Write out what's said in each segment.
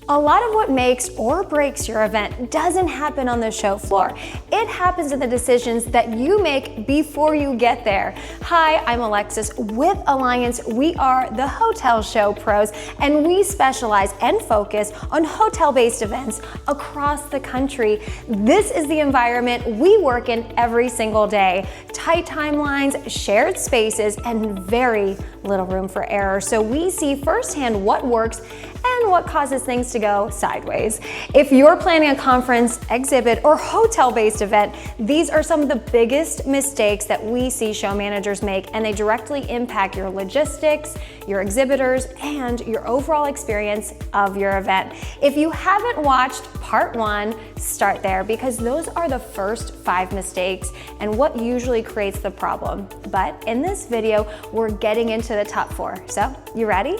A lot of what makes or breaks your event doesn't happen on the show floor. It happens in the decisions that you make before you get there. Hi, I'm Alexis with Alliance. We are the hotel show pros, and we specialize and focus on hotel-based events across the country. This is the environment we work in every single day. Tight timelines, shared spaces, and very little room for error. So we see firsthand what works and what causes things to go sideways. If you're planning a conference, exhibit, or hotel-based event, these are some of the biggest mistakes that we see show managers make, and they directly impact your logistics, your exhibitors, and your overall experience of your event. If you haven't watched part 1, start there, because those are the first 5 mistakes and what usually creates the problem. But in this video, we're getting into the top 4. So, you ready?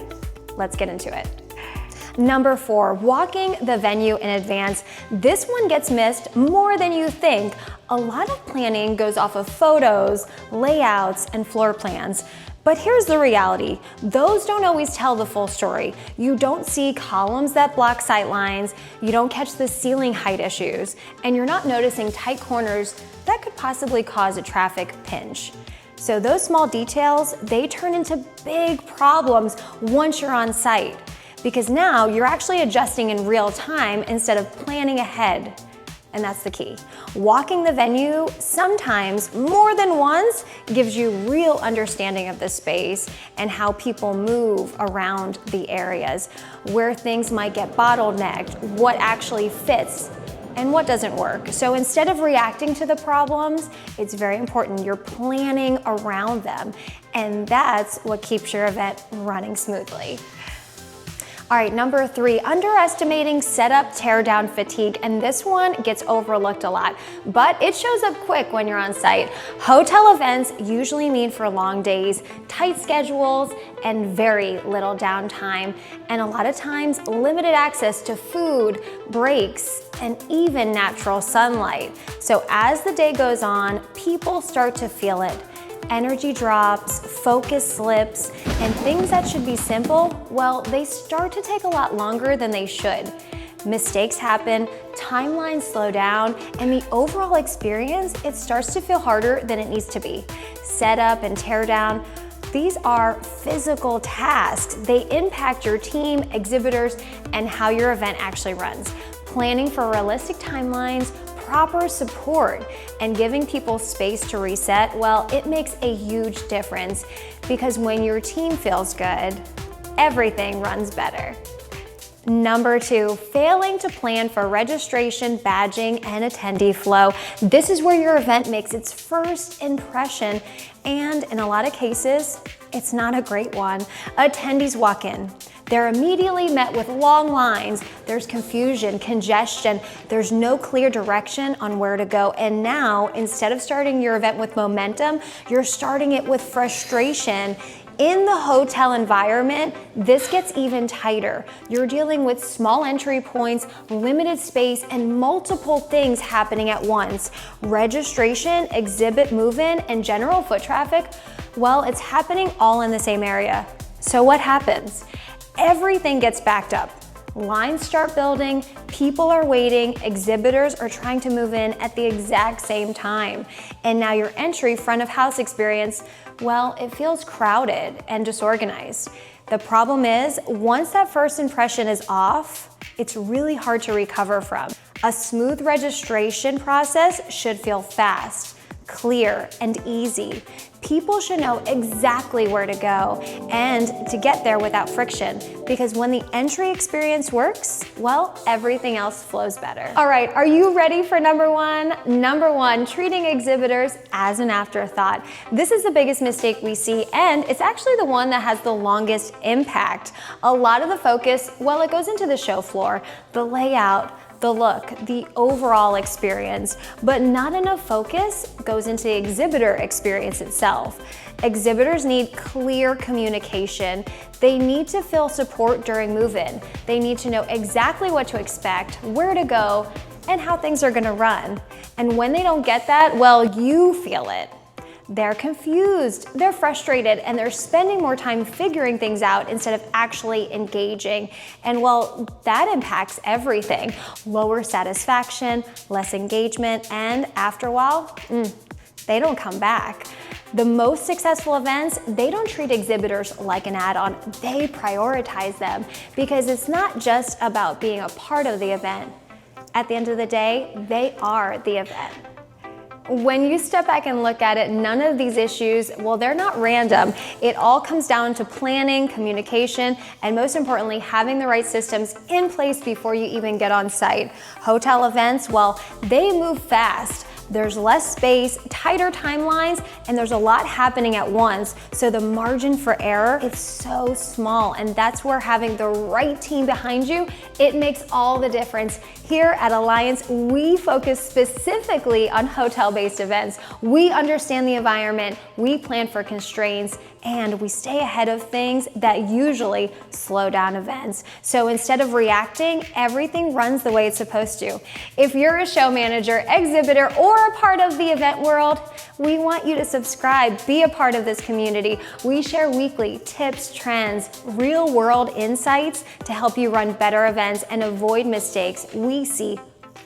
Let's get into it. Number 4, walking the venue in advance. This one gets missed more than you think. A lot of planning goes off of photos, layouts, and floor plans. But here's the reality. Those don't always tell the full story. You don't see columns that block sight lines, you don't catch the ceiling height issues, and you're not noticing tight corners that could possibly cause a traffic pinch. So those small details, they turn into big problems once you're on site, because now you're actually adjusting in real time instead of planning ahead. And that's the key. Walking the venue, sometimes more than once, gives you real understanding of the space and how people move around the areas, where things might get bottlenecked, what actually fits, and what doesn't work. So instead of reacting to the problems, it's very important you're planning around them. And that's what keeps your event running smoothly. All right, number 3, underestimating setup teardown fatigue. And this one gets overlooked a lot, but it shows up quick when you're on site. Hotel events usually mean for long days, tight schedules, and very little downtime. And a lot of times, limited access to food, breaks, and even natural sunlight. So as the day goes on, people start to feel it. Energy drops, focus slips, and things that should be simple, well, they start to take a lot longer than they should. Mistakes happen, timelines slow down, and the overall experience, it starts to feel harder than it needs to be. Setup and tear down, these are physical tasks. They impact your team, exhibitors, and how your event actually runs. Planning for realistic timelines, proper support, and giving people space to reset, well, it makes a huge difference, because when your team feels good, everything runs better. Number 2, failing to plan for registration, badging, and attendee flow. This is where your event makes its first impression, and in a lot of cases, it's not a great one. Attendees walk in. They're immediately met with long lines. There's confusion, congestion. There's no clear direction on where to go. And now, instead of starting your event with momentum, you're starting it with frustration. In the hotel environment, this gets even tighter. You're dealing with small entry points, limited space, and multiple things happening at once. Registration, exhibit move-in, and general foot traffic, well, it's happening all in the same area. So what happens? Everything gets backed up. Lines start building, people are waiting, exhibitors are trying to move in at the exact same time. And now your entry front of house experience, well, it feels crowded and disorganized. The problem is, once that first impression is off, it's really hard to recover from. A smooth registration process should feel fast, clear, and easy. People should know exactly where to go and to get there without friction, because when the entry experience works, well, everything else flows better. All right, are you ready for number 1? Number 1, treating exhibitors as an afterthought. This is the biggest mistake we see, and it's actually the one that has the longest impact. A lot of the focus, well, it goes into the show floor, the layout, the look, the overall experience, but not enough focus goes into the exhibitor experience itself. Exhibitors need clear communication. They need to feel support during move-in. They need to know exactly what to expect, where to go, and how things are gonna run. And when they don't get that, well, you feel it. They're confused, they're frustrated, and they're spending more time figuring things out instead of actually engaging. And well, that impacts everything. Lower satisfaction, less engagement, and after a while, they don't come back. The most successful events, they don't treat exhibitors like an add-on, they prioritize them because it's not just about being a part of the event. At the end of the day, they are the event. When you step back and look at it, none of these issues, well, they're not random. It all comes down to planning, communication, and most importantly, having the right systems in place before you even get on site. Hotel events, well, they move fast. There's less space, tighter timelines, and there's a lot happening at once. So the margin for error is so small, and that's where having the right team behind you, it makes all the difference. Here at Alliance, we focus specifically on hotel-based events. We understand the environment, we plan for constraints, and we stay ahead of things that usually slow down events. So instead of reacting, everything runs the way it's supposed to. If you're a show manager, exhibitor, or a part of the event world, we want you to subscribe, be a part of this community. We share weekly tips, trends, real-world insights to help you run better events and avoid mistakes we see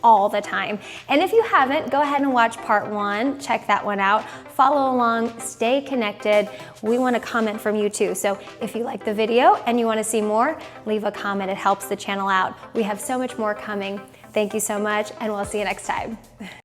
all the time. And if you haven't, go ahead and watch part 1. Check that one out. Follow along, stay connected. We want a comment from you too. So if you like the video and you want to see more, leave a comment. It helps the channel out. We have so much more coming. Thank you so much, and we'll see you next time.